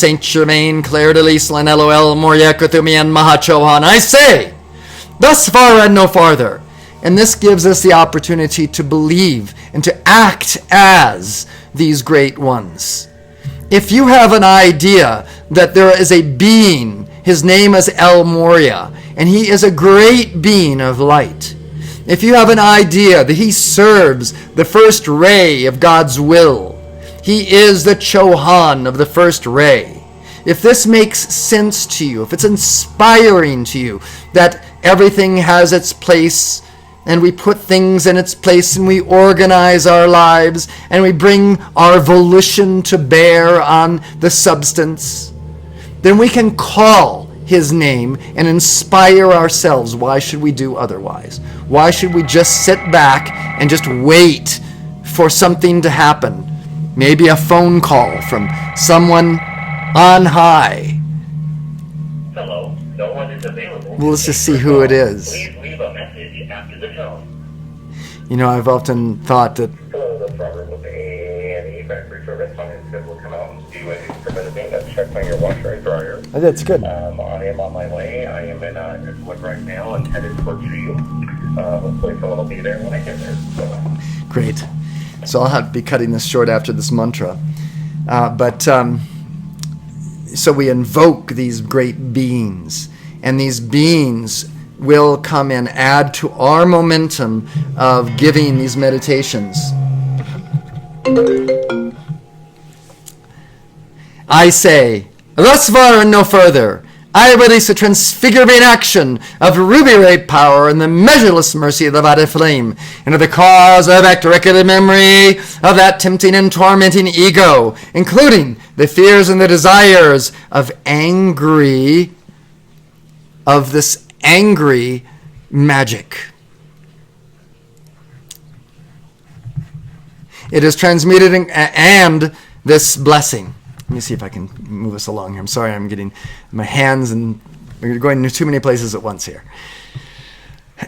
Saint Germain, Claire de Lys, Len LOL, Moria, Kuthumi, and Mahachohan, I say, thus far and no farther. And this gives us the opportunity to believe and to act as these great ones. If you have an idea that there is a being, his name is El Moria, and he is a great being of light. If you have an idea that he serves the first ray of God's will, he is the Chohan of the first ray. If this makes sense to you, if it's inspiring to you that everything has its place, and we put things in its place, and we organize our lives, and we bring our volition to bear on the substance, then we can call his name and inspire ourselves. Why should we do otherwise? Why should we just sit back and just wait for something to happen? Maybe a phone call from someone on high. Hello, no one is available. Well, let's just see who it is. Please leave a message after the tone. You know, I've often thought that Hello, that's Robert with A&E Factory Service. My name is will come out and do a preventive maintenance check on your washer and dryer. that's good. I am on my way. I am in Edgewood right now and headed towards you. Hopefully someone will be there when I get there. So. Great. So I'll have to be cutting this short after this mantra. So we invoke these great beings, and these beings will come and add to our momentum of giving these meditations. I say, thus far and no further, I release a transfiguring action of ruby ray power and the measureless mercy of the violet flame into the cause of record memory of that tempting and tormenting ego, including the fears and the desires of this angry magic. It is transmuted and this blessing. Let me see if I can move us along here. I'm sorry, I'm getting my hands and we're going to too many places at once here.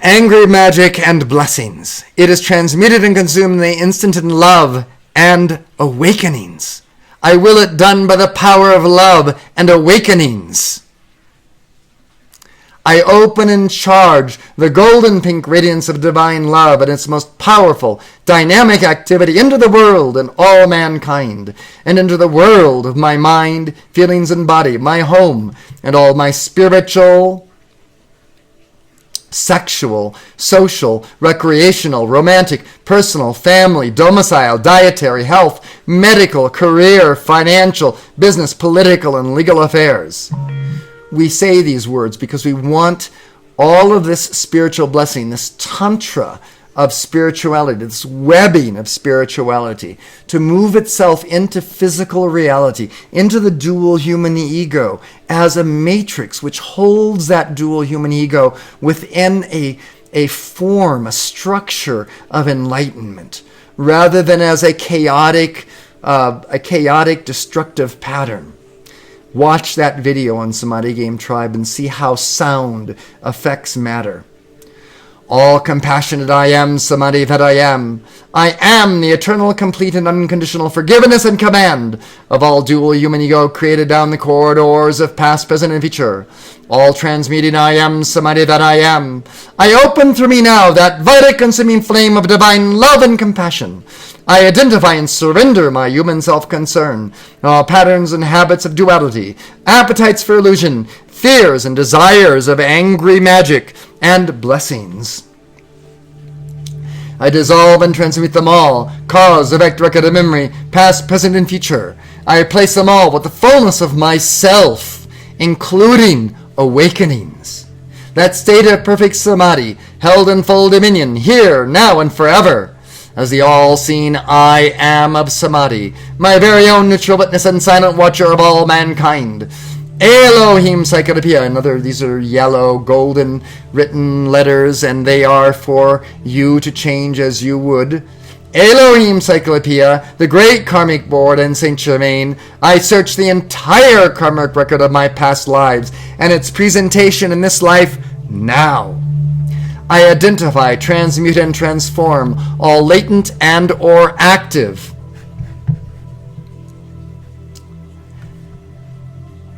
Angry magic and blessings. It is transmuted and consumed in the instant in love and awakenings. I will it done by the power of love and awakenings. I open and charge the golden pink radiance of divine love and its most powerful, dynamic activity into the world and all mankind, and into the world of my mind, feelings, and body, my home, and all my spiritual, sexual, social, recreational, romantic, personal, family, domicile, dietary, health, medical, career, financial, business, political, and legal affairs. We say these words because we want all of this spiritual blessing, this tantra of spirituality, this webbing of spirituality, to move itself into physical reality, into the dual human ego, as a matrix which holds that dual human ego within a form, a structure of enlightenment, rather than as a chaotic, destructive pattern. Watch that video on Samadhi Game Tribe and see how sound affects matter. All compassionate I am, Samadhi that I am. I am the eternal, complete, and unconditional forgiveness and command of all dual human ego created down the corridors of past, present, and future. All transmuting I am, Samadhi that I am. I open through me now that vital consuming flame of divine love and compassion. I identify and surrender my human self-concern, all patterns and habits of duality, appetites for illusion, fears and desires of angry magic, and blessings. I dissolve and transmute them all, cause, effect, record, and memory, past, present, and future. I replace them all with the fullness of myself, including awakenings. That state of perfect samadhi, held in full dominion, here, now, and forever, as the all-seeing I am of Samadhi, my very own neutral witness and silent watcher of all mankind. Elohim Cyclopeia. These are yellow, golden written letters, and they are for you to change as you would. Elohim Cyclopeia, the great karmic board, and Saint Germain. I search the entire karmic record of my past lives and its presentation in this life now. I identify, transmute, and transform all latent and or active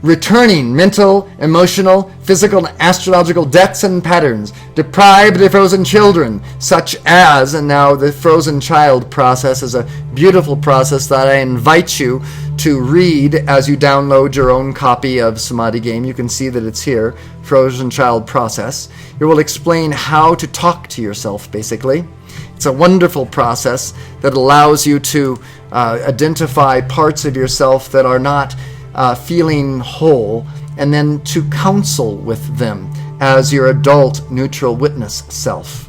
returning mental, emotional, physical, and astrological debts and patterns, deprived of frozen children, such as, and now the frozen child process is a beautiful process that I invite you to read as you download your own copy of Samadhi Game. You can see that it's here, Frozen Child Process. It will explain how to talk to yourself, basically. It's a wonderful process that allows you to identify parts of yourself that are not feeling whole, and then to counsel with them as your adult neutral witness self.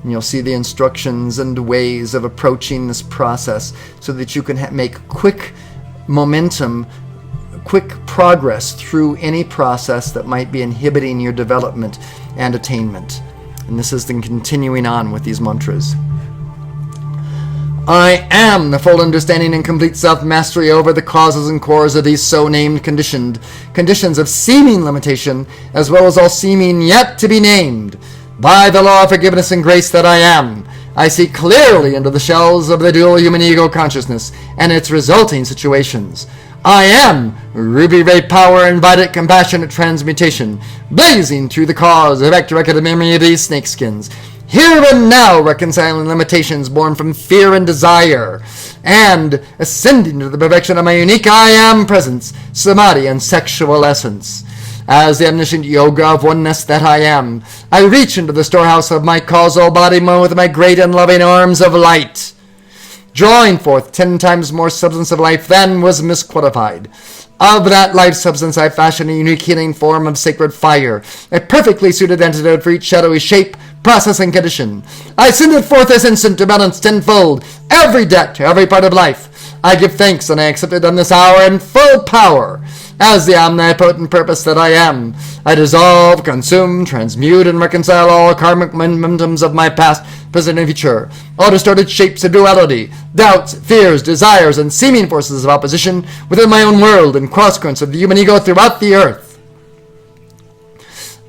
And you'll see the instructions and ways of approaching this process so that you can make quick momentum, quick progress through any process that might be inhibiting your development and attainment. And this is then continuing on with these mantras. I am the full understanding and complete self-mastery over the causes and cores of these so-named conditions of seeming limitation, as well as all seeming yet to be named. By the law of forgiveness and grace that I am, I see clearly into the shells of the dual human ego consciousness and its resulting situations. I am ruby ray power and violet compassionate transmutation, blazing through the cause of record memory of these snakeskins. Here and now reconciling limitations born from fear and desire, and ascending to the perfection of my unique I Am presence, samadhi, and sexual essence. As the omniscient yoga of oneness that I am, I reach into the storehouse of my causal body with my great and loving arms of light, drawing forth 10 times more substance of life than was misqualified. Of that life substance I fashion a unique healing form of sacred fire, a perfectly suited antidote for each shadowy shape, process, and condition. I send it forth this instant to balance tenfold every debt to every part of life. I give thanks and I accept it on this hour in full power. As the omnipotent purpose that I am, I dissolve, consume, transmute, and reconcile all karmic momentums of my past, present, and future, all distorted shapes of duality, doubts, fears, desires, and seeming forces of opposition within my own world and cross-currents of the human ego throughout the earth.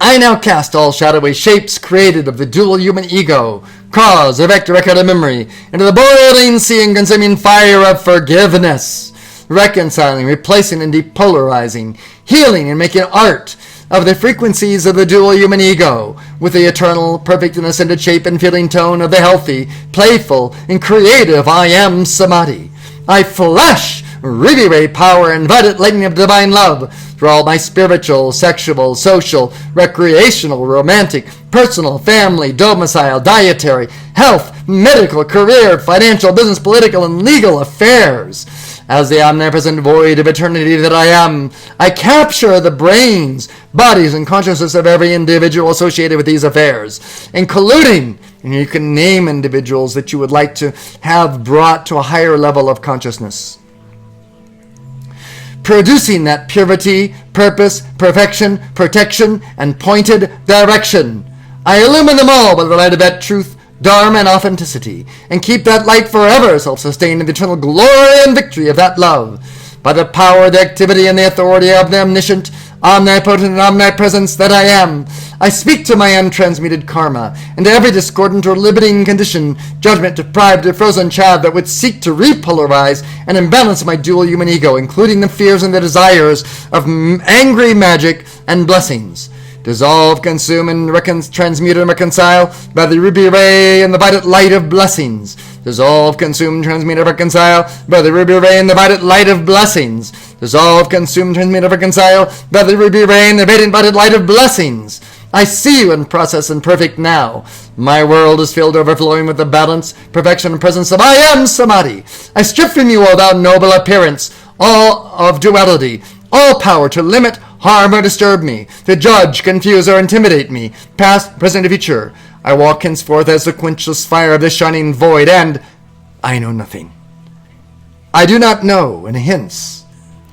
I now cast all shadowy shapes created of the dual human ego, cause, effect, record, and memory, into the boiling sea and consuming fire of forgiveness, reconciling, replacing, and depolarizing, healing, and making art of the frequencies of the dual human ego with the eternal, perfect, and ascended shape and feeling tone of the healthy, playful, and creative I Am Samadhi. I flash ruby ray power and violet lightning of divine love through all my spiritual, sexual, social, recreational, romantic, personal, family, domicile, dietary, health, medical, career, financial, business, political, and legal affairs. As the omnipresent void of eternity that I am, I capture the brains, bodies, and consciousness of every individual associated with these affairs, including, and you can name individuals that you would like to have brought to a higher level of consciousness, producing that purity, purpose, perfection, protection, and pointed direction. I illumine them all by the light of that truth, dharma, and authenticity, and keep that light forever self-sustained in the eternal glory and victory of that love. By the power, the activity, and the authority of the omniscient, omnipotent, and omnipresence that I am, I speak to my untransmuted karma, and to every discordant or limiting condition, judgment, deprived, or frozen child that would seek to repolarize and imbalance my dual human ego, including the fears and the desires of angry magic and blessings. Dissolve, consume, and transmute and reconcile by the ruby ray and the violet light of blessings. Dissolve, consume, transmute, and reconcile by the ruby ray and the violet light of blessings. Dissolve, consume, transmute, and reconcile by the ruby ray and the radiant violet light of blessings. I see you in process and perfect now. My world is filled overflowing with the balance, perfection, and presence of I Am Samadhi. I strip from you, O thou noble appearance, all of duality, all power to limit, harm, or disturb me, to judge, confuse, or intimidate me, past, present, and future. I walk henceforth as the quenchless fire of the shining void, and I know nothing. I do not know, and hence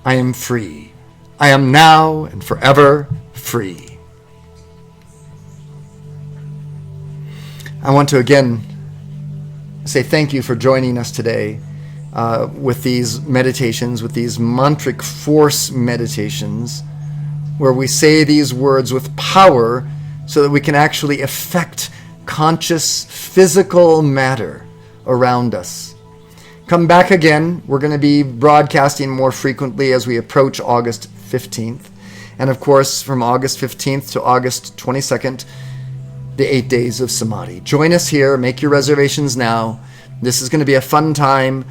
I am free. I am now and forever free. I want to again say thank you for joining us today with these meditations, with these mantric force meditations, where we say these words with power so that we can actually affect conscious physical matter around us. Come back again. We're going to be broadcasting more frequently as we approach August 15th. And of course, from August 15th to August 22nd, the 8 days of Samadhi. Join us here. Make your reservations now. This is going to be a fun time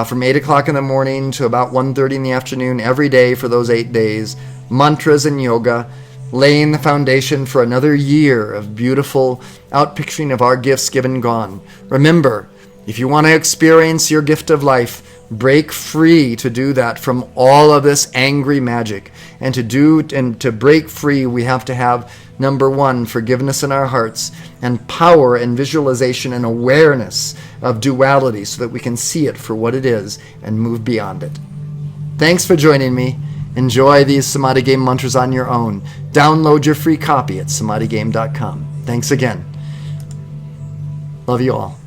from 8 o'clock in the morning to about 1:30 in the afternoon every day for those 8 days. Mantras and yoga, laying the foundation for another year of beautiful outpicturing of our gifts given gone. Remember, if you want to experience your gift of life, break free to do that from all of this angry magic. And to break free, we have to have, number one, forgiveness in our hearts, and power and visualization and awareness of duality so that we can see it for what it is and move beyond it. Thanks for joining me. Enjoy these Samadhi Game mantras on your own. Download your free copy at samadhigame.com. Thanks again. Love you all.